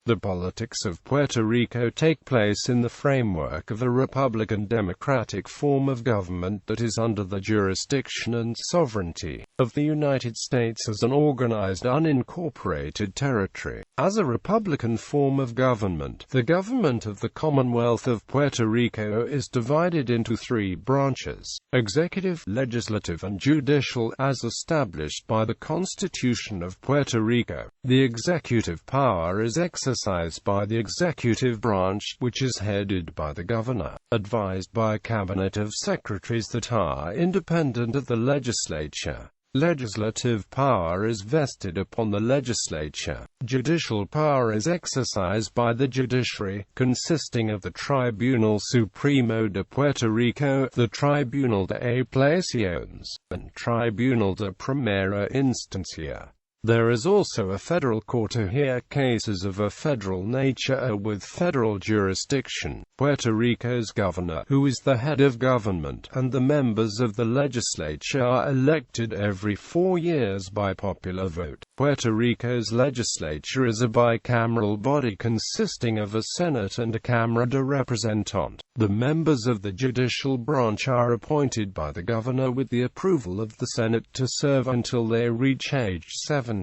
The politics of Puerto Rico take place in the framework of a republican democratic form of government that is under the jurisdiction and sovereignty of the United States as an organized unincorporated territory. As a republican form of government, the government of the Commonwealth of Puerto Rico is divided into three branches: executive, legislative and judicial, as established by the Constitution of Puerto Rico. The executive power is exercised by the executive branch, which is headed by the governor, advised by a cabinet of secretaries that are independent of the legislature. Legislative power is vested upon the legislature. Judicial power is exercised by the judiciary, consisting of the Tribunal Supremo de Puerto Rico, the Tribunal de Apelaciones, and Tribunal de Primera Instancia. There is also a federal court to hear cases of a federal nature with federal jurisdiction. Puerto Rico's governor, who is the head of government, and the members of the legislature are elected every 4 years by popular vote. Puerto Rico's legislature is a bicameral body consisting of a Senate and a Cámara de Representantes. The members of the judicial branch are appointed by the governor with the approval of the Senate to serve until they reach age 70.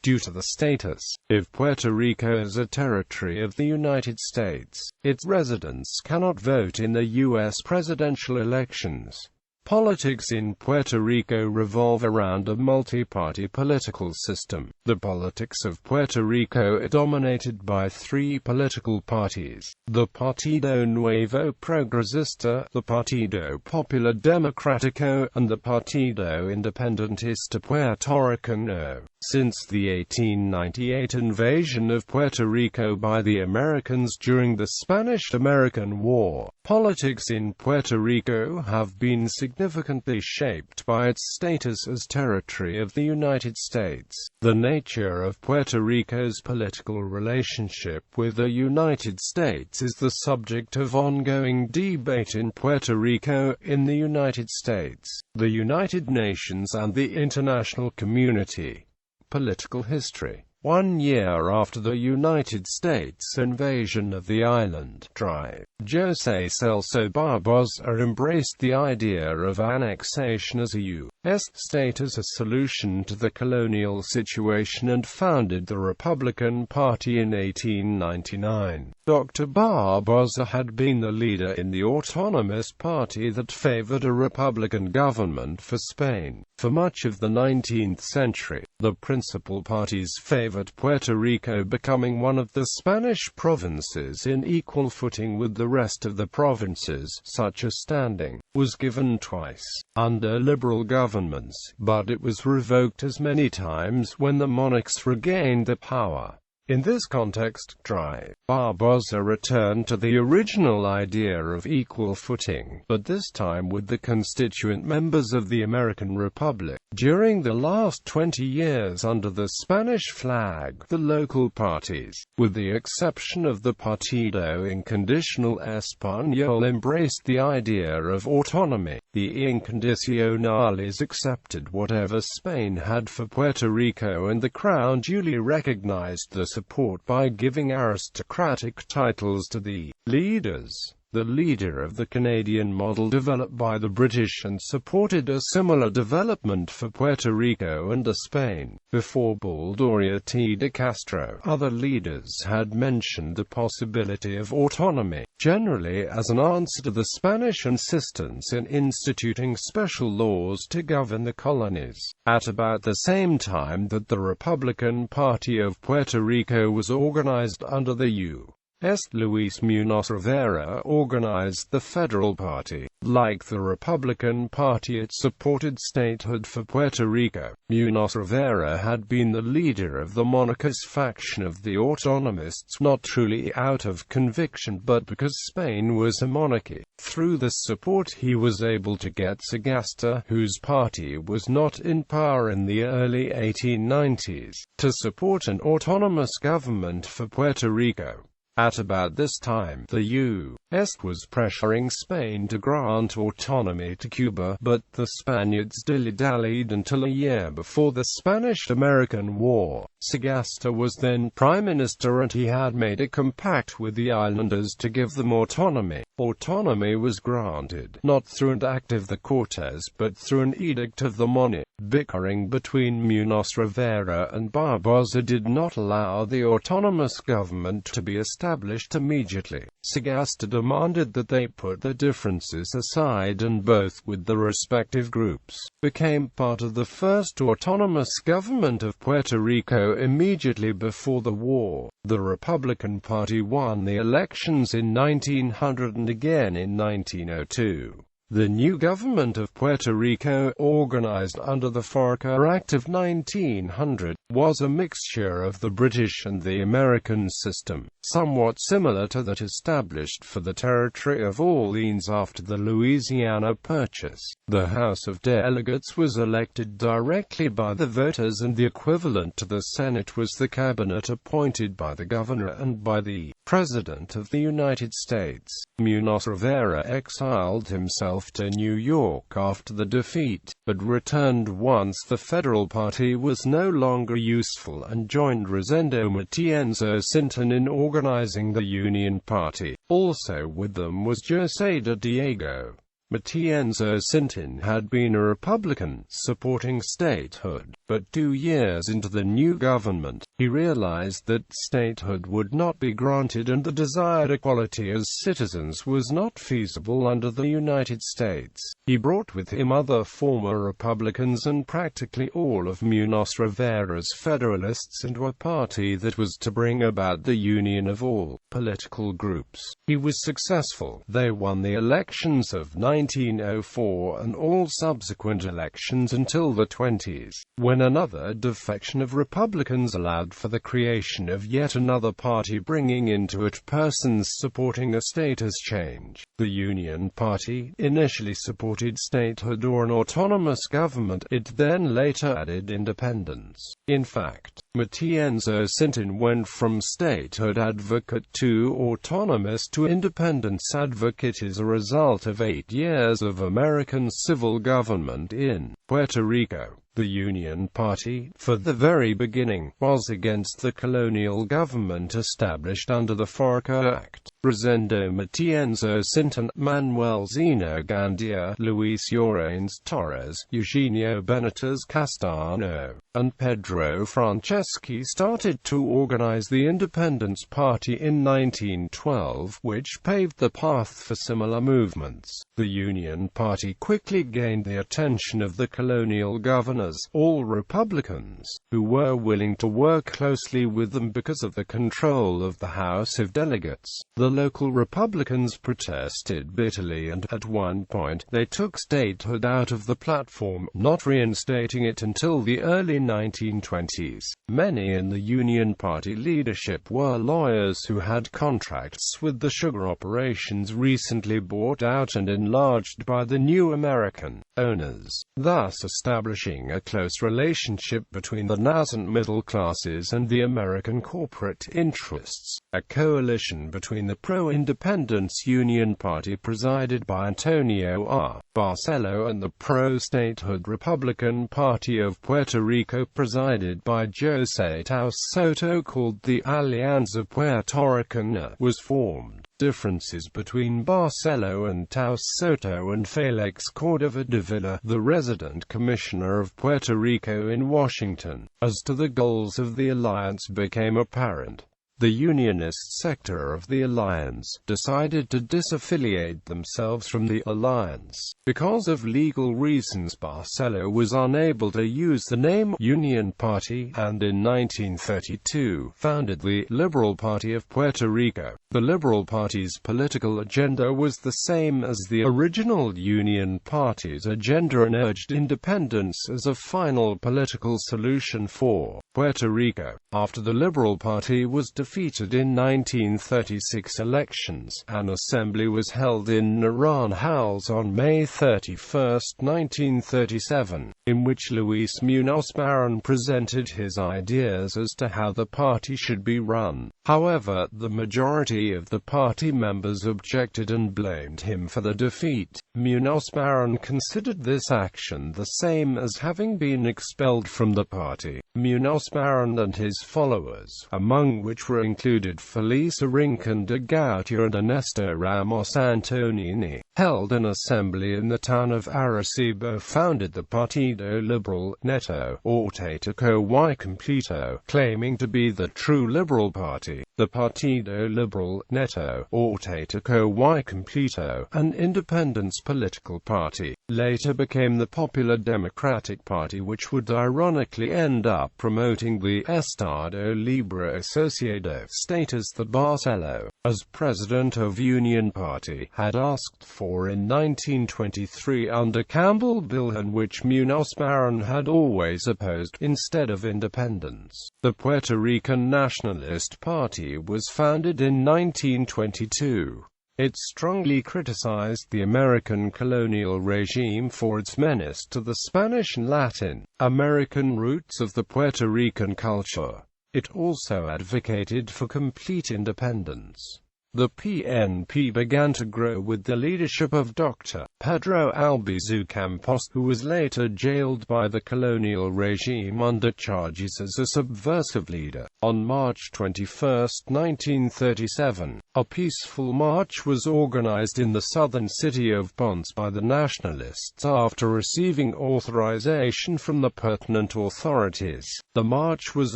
Due to the status of Puerto Rico as a territory of the United States, its residents cannot vote in the U.S. presidential elections. Politics in Puerto Rico revolve around a multi-party political system. The politics of Puerto Rico is dominated by three political parties: the Partido Nuevo Progresista, the Partido Popular Democrático, and the Partido Independentista Puertorriqueño. Since the 1898 invasion of Puerto Rico by the Americans during the Spanish-American War, politics in Puerto Rico have been significantly shaped by its status as territory of the United States. The nature of Puerto Rico's political relationship with the United States is the subject of ongoing debate in Puerto Rico, in the United States, the United Nations and the international community. Political history. 1 year after the United States invasion of the island, José Celso Barbosa embraced the idea of annexation as a U.S. state as a solution to the colonial situation and founded the Republican Party in 1899. Dr. Barbosa had been the leader in the autonomous party that favored a republican government for Spain. For much of the 19th century, the principal parties favored Puerto Rico becoming one of the Spanish provinces in equal footing with the rest of the provinces. Such a standing was given twice under liberal governments, but it was revoked as many times when the monarchs regained the power. In this context, Barbosa returned to the original idea of equal footing, but this time with the constituent members of the American Republic. During the last 20 years under the Spanish flag, the local parties, with the exception of the Partido Incondicional Español, embraced the idea of autonomy. The Incondicionales accepted whatever Spain had for Puerto Rico, and the Crown duly recognized the support by giving aristocratic titles to the leaders. The leader of the Canadian model developed by the British and supported a similar development for Puerto Rico under Spain. Before Baldomero T. de Castro, other leaders had mentioned the possibility of autonomy, generally as an answer to the Spanish insistence in instituting special laws to govern the colonies. At about the same time that the Republican Party of Puerto Rico was organized under the U.S., Luis Muñoz Rivera organized the Federal Party. Like the Republican Party, it supported statehood for Puerto Rico. Muñoz Rivera had been the leader of the monarchist faction of the autonomists, not truly out of conviction but because Spain was a monarchy. Through this support he was able to get Sagasta, whose party was not in power in the early 1890s, to support an autonomous government for Puerto Rico. At about this time, the U.S. was pressuring Spain to grant autonomy to Cuba, but the Spaniards dilly-dallied until a year before the Spanish-American War. Sagasta was then Prime Minister and he had made a compact with the islanders to give them autonomy. Autonomy was granted, not through an act of the Cortes but through an edict of the monarch. Bickering between Muñoz Rivera and Barbosa did not allow the autonomous government to be established immediately. Sagasta demanded that they put their differences aside and both, with the respective groups, became part of the first autonomous government of Puerto Rico immediately before the war. The Republican Party won the elections in 1900 and again in 1902. The new government of Puerto Rico, organized under the FARCA Act of 1900, was a mixture of the British and the American system, somewhat similar to that established for the territory of Orleans after the Louisiana Purchase. The House of Delegates was elected directly by the voters and the equivalent to the Senate was the cabinet appointed by the governor and by the President of the United States. Muñoz Rivera exiled himself to New York after the defeat, but returned once the Federal Party was no longer useful and joined Rosendo Matienzo Sinton in organizing the Union Party. Also with them was José de Diego. Matienzo Sinton had been a Republican, supporting statehood, but 2 years into the new government, he realized that statehood would not be granted and the desired equality as citizens was not feasible under the United States. He brought with him other former Republicans and practically all of Muñoz Rivera's Federalists into a party that was to bring about the union of all political groups. He was successful. They won the elections of 1904 and all subsequent elections until the 20s, when another defection of Republicans allowed for the creation of yet another party, bringing into it persons supporting a status change. The Union Party initially supported statehood or an autonomous government. It then later added independence. In fact, Matienzo Sinton went from statehood advocate to autonomous to independence advocate as a result of 8 years of American civil government in Puerto Rico. The Union Party, for the very beginning, was against the colonial government established under the FARCA Act. Rosendo Matienzo Sinton, Manuel Zeno Gandia, Luis Llorens Torres, Eugenio Benitez Castano, and Pedro Franceschi started to organize the Independence Party in 1912, which paved the path for similar movements. The Union Party quickly gained the attention of the colonial governors, all Republicans, who were willing to work closely with them because of the control of the House of Delegates. The local Republicans protested bitterly and, at one point, they took statehood out of the platform, not reinstating it until the early 1920s. Many in the Union Party leadership were lawyers who had contracts with the sugar operations recently bought out and enlarged by the new American owners, thus establishing a close relationship between the nascent middle classes and the American corporate interests. A coalition between the pro-independence Union Party presided by Antonio R. Barcelo and the pro-statehood Republican Party of Puerto Rico presided by José Taus Soto, called the Alianza Puertoricana, was formed. Differences between Barcelo and Taus Soto and Félix Cordova de Villa, the resident commissioner of Puerto Rico in Washington, as to the goals of the alliance became apparent. The Unionist sector of the alliance decided to disaffiliate themselves from the alliance. Because of legal reasons, Barcelo was unable to use the name Union Party, and in 1932 founded the Liberal Party of Puerto Rico. The Liberal Party's political agenda was the same as the original Union Party's agenda and urged independence as a final political solution for Puerto Rico. After the Liberal Party was defeated defeated in 1936 elections. An assembly was held in Naranjales on May 31, 1937, in which Luis Muñoz Marin presented his ideas as to how the party should be run. However, the majority of the party members objected and blamed him for the defeat. Muñoz Marin considered this action the same as having been expelled from the party. Muñoz Marin and his followers, among which were included Felisa Rincon de Gautia and Ernesto Ramos Antonini, held an assembly in the town of Arecibo, founded the Partido Liberal Neto, or Tataco y Completo, claiming to be the true liberal party. The Partido Liberal Neto, or Tataco y Completo, an independence political party, later became the Popular Democratic Party, which would ironically end up promoting the Estado Libre Asociado status that Barcelo, as president of Union Party, had asked for in 1923 under Campbell Bill, and which Muñoz Marin had always opposed, instead of independence. The Puerto Rican Nationalist Party was founded in 1922. It strongly criticized the American colonial regime for its menace to the Spanish and Latin American roots of the Puerto Rican culture. It also advocated for complete independence. The PNP began to grow with the leadership of Dr. Pedro Albizu Campos, who was later jailed by the colonial regime under charges as a subversive leader. On March 21, 1937, a peaceful march was organized in the southern city of Ponce by the Nationalists after receiving authorization from the pertinent authorities. The march was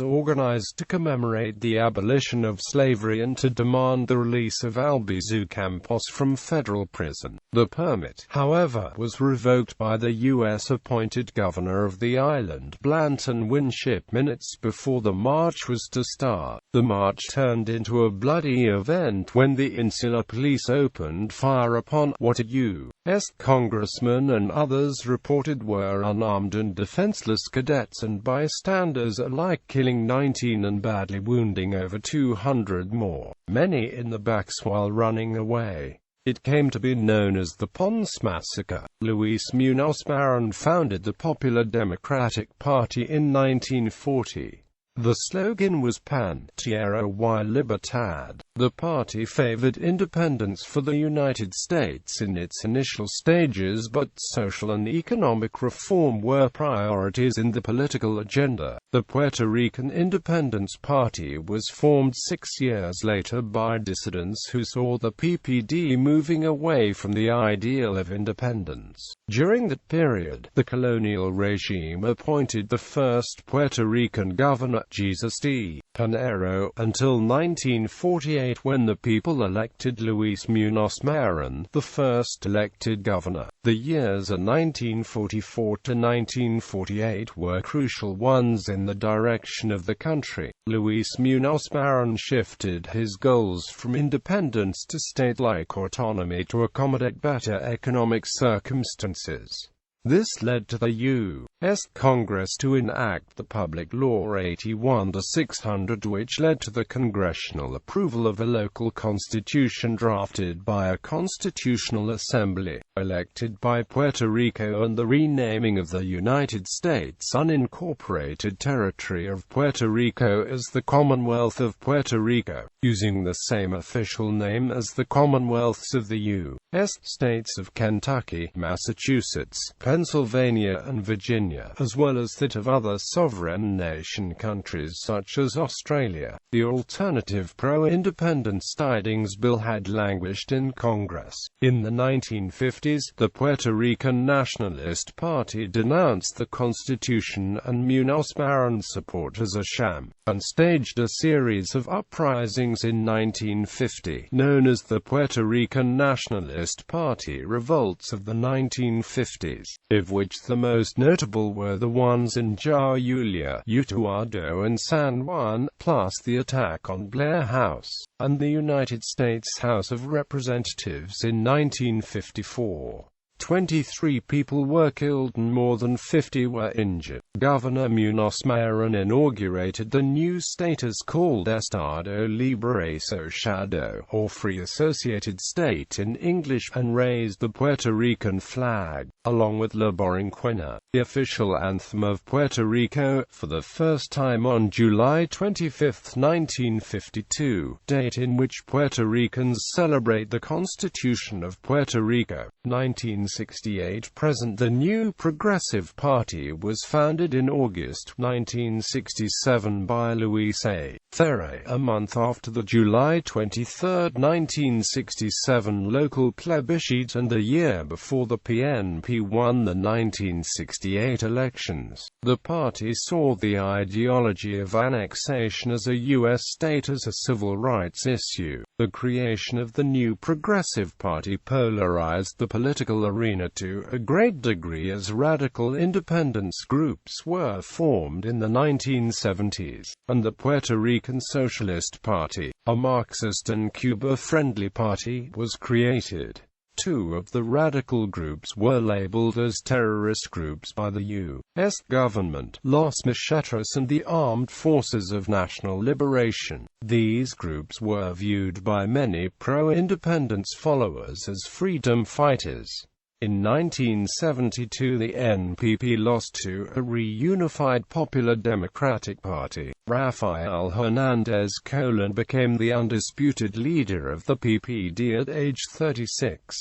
organized to commemorate the abolition of slavery and to demand the release of Albizu Campos from federal prison. The permit, however, was revoked by the U.S.-appointed governor of the island, Blanton Winship, minutes before the march was to start. The march turned into a bloody event when the Insular Police opened fire upon what a U.S. congressman and others reported were unarmed and defenseless cadets and bystanders alike, killing 19 and badly wounding over 200 more, many in the backs while running away. It came to be known as the Ponce Massacre. Luis Muñoz Marin founded the Popular Democratic Party in 1940. The slogan was Pan, Tierra y Libertad. The party favored independence for the United States in its initial stages, but social and economic reform were priorities in the political agenda. The Puerto Rican Independence Party was formed 6 years later by dissidents who saw the PPD moving away from the ideal of independence. During that period, the colonial regime appointed the first Puerto Rican governor, Jesus D. Pinheiro, until 1948, when the people elected Luis Muñoz Marin, the first elected governor. The years of 1944 to 1948 were crucial ones in the direction of the country. Luis Muñoz Marin shifted his goals from independence to state-like autonomy to accommodate better economic circumstances. This led to the U.S. Congress to enact the Public Law 81-600, which led to the congressional approval of a local constitution drafted by a constitutional assembly, elected by Puerto Rico, and the renaming of the United States unincorporated territory of Puerto Rico as the Commonwealth of Puerto Rico, using the same official name as the Commonwealths of the U.S. states of Kentucky, Massachusetts, Pennsylvania and Virginia, as well as that of other sovereign nation countries such as Australia. The alternative pro-independence tidings bill had languished in Congress. In the 1950s, the Puerto Rican Nationalist Party denounced the Constitution and Muñoz Marin's support as a sham, and staged a series of uprisings in 1950, known as the Puerto Rican Nationalist Party revolts of the 1950s, of which the most notable were the ones in Jayuya, Utuado and San Juan, plus the attack on Blair House, and the United States House of Representatives in 1954. 23 people were killed and more than 50 were injured. Governor Munoz Marin inaugurated the new status called Estado Libre Asociado, or Free Associated State in English, and raised the Puerto Rican flag, along with La Borinquena, the official anthem of Puerto Rico, for the first time on July 25, 1952, date in which Puerto Ricans celebrate the Constitution of Puerto Rico. 1968 present. The new Progressive Party was founded in August 1967 by Luis A. Ferre, a month after the July 23, 1967 local plebiscite and the year before the PNP won the 1968 elections. The party saw the ideology of annexation as a U.S. state as a civil rights issue. The creation of the new Progressive Party polarized the political arena to a great degree as radical independence groups were formed in the 1970s, and the Puerto Rican Socialist Party, a Marxist and Cuba-friendly party, was created. Two of the radical groups were labeled as terrorist groups by the U.S. government, Los Machetes and the Armed Forces of National Liberation. These groups were viewed by many pro-independence followers as freedom fighters. In 1972 the NPP lost to a reunified Popular Democratic Party. Rafael Hernández Colón became the undisputed leader of the PPD at age 36.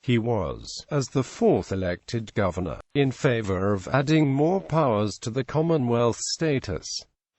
He was, as the fourth elected governor, in favor of adding more powers to the Commonwealth status.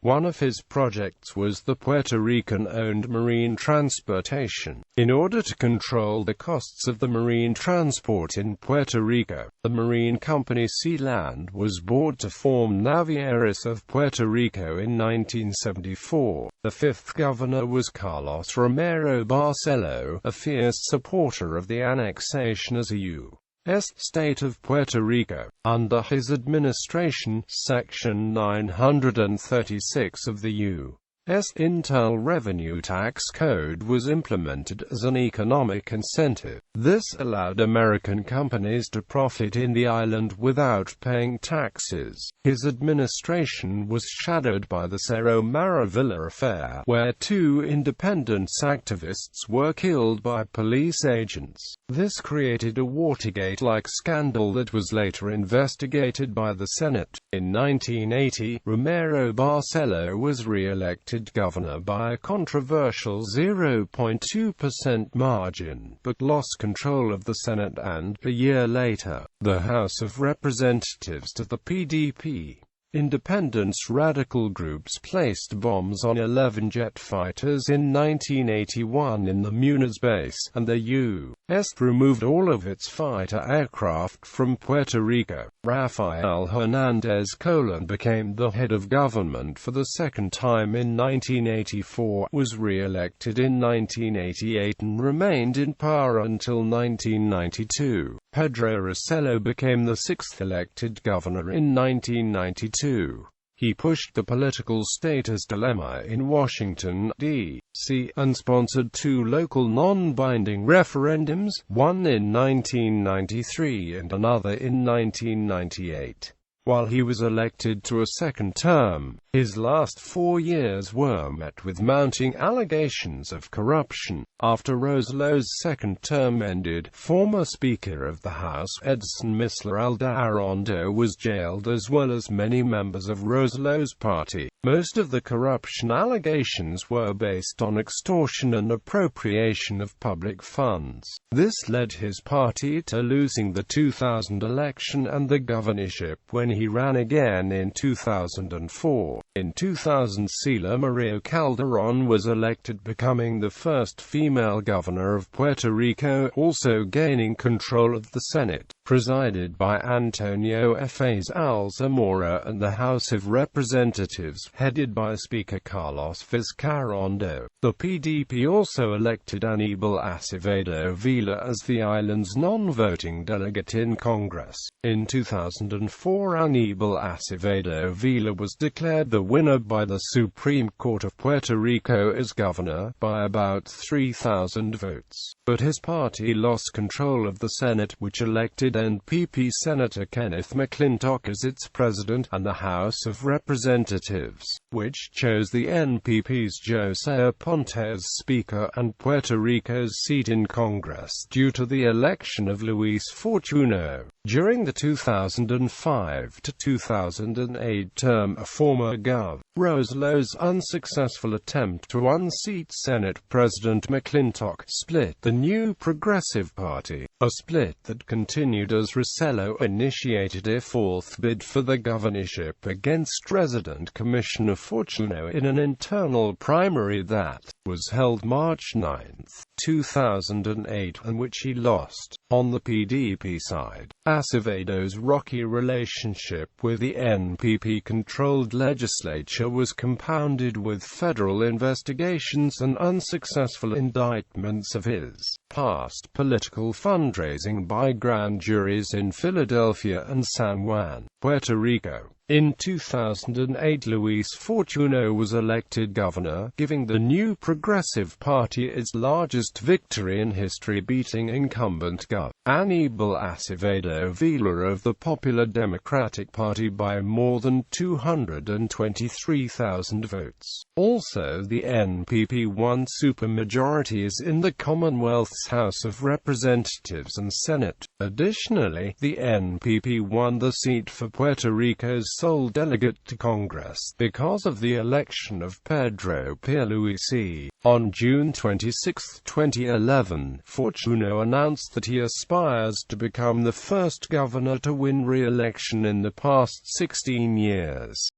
One of his projects was the Puerto Rican-owned marine transportation. In order to control the costs of the marine transport in Puerto Rico, the marine company Sealand was bought to form Navieras of Puerto Rico in 1974. The fifth governor was Carlos Romero Barceló, a fierce supporter of the annexation as a U.S. state of Puerto Rico. Under his administration, Section 936 of the U.S. Internal Revenue Tax Code was implemented as an economic incentive. This allowed American companies to profit in the island without paying taxes. His administration was shadowed by the Cerro Maravilla affair, where two independence activists were killed by police agents. This created a Watergate-like scandal that was later investigated by the Senate. In 1980, Romero Barceló was re-elected governor by a controversial 0.2% margin, but lost control of the Senate and, a year later, the House of Representatives to the PDP. Independence radical groups placed bombs on 11 jet fighters in 1981 in the Muniz base, and the U.S. removed all of its fighter aircraft from Puerto Rico. Rafael Hernández Colón became the head of government for the second time in 1984, was re-elected in 1988 and remained in power until 1992. Pedro Rosello became the sixth elected governor in 1992. He pushed the political status dilemma in Washington, D.C., and sponsored two local non-binding referendums, one in 1993 and another in 1998. While he was elected to a second term, his last 4 years were met with mounting allegations of corruption. After Rosello's second term ended, former Speaker of the House Edson Misleralda Arondo was jailed, as well as many members of Rosello's party. Most of the corruption allegations were based on extortion and appropriation of public funds. This led his party to losing the 2000 election and the governorship when he ran again in 2004. In 2000, Celia Maria Calderón was elected, becoming the first female governor of Puerto Rico, also gaining control of the Senate, presided by Antonio Efes Alzamora, and the House of Representatives, headed by Speaker Carlos Vizcarrondo. The PDP also elected Aníbal Acevedo Vila as the island's non-voting delegate in Congress. In 2004, Aníbal Acevedo Vila was declared the winner by the Supreme Court of Puerto Rico as governor, by about 3,000 votes. But his party lost control of the Senate, which elected NPP Senator Kenneth McClintock as its president, and the House of Representatives, which chose the NPP's Jose Aponte as Speaker, and Puerto Rico's seat in Congress, due to the election of Luis Fortuno. During the 2005 to 2008 term, a former Gov. Roselow's unsuccessful attempt to unseat Senate President McClintock split the New Progressive Party, a split that continued as Rosello initiated a fourth bid for the governorship against resident Commissioner Fortuno in an internal primary that was held March 9, 2008, and which he lost. On the PDP side, Acevedo's rocky relationship with the NPP-controlled legislature was compounded with federal investigations and unsuccessful indictments of his past political fundraising by grand juries in Philadelphia and San Juan, Puerto Rico. In 2008, Luis Fortuno was elected governor, giving the New Progressive Party its largest victory in history, beating incumbent Gov. Aníbal Acevedo Vila of the Popular Democratic Party by more than 223,000 votes. Also, the NPP won supermajorities in the Commonwealth's House of Representatives and Senate. Additionally, the NPP won the seat for Puerto Rico's sole delegate to Congress, because of the election of Pedro Pierluisi. On June 26, 2011, Fortuno announced that he aspires to become the first governor to win re-election in the past 16 years.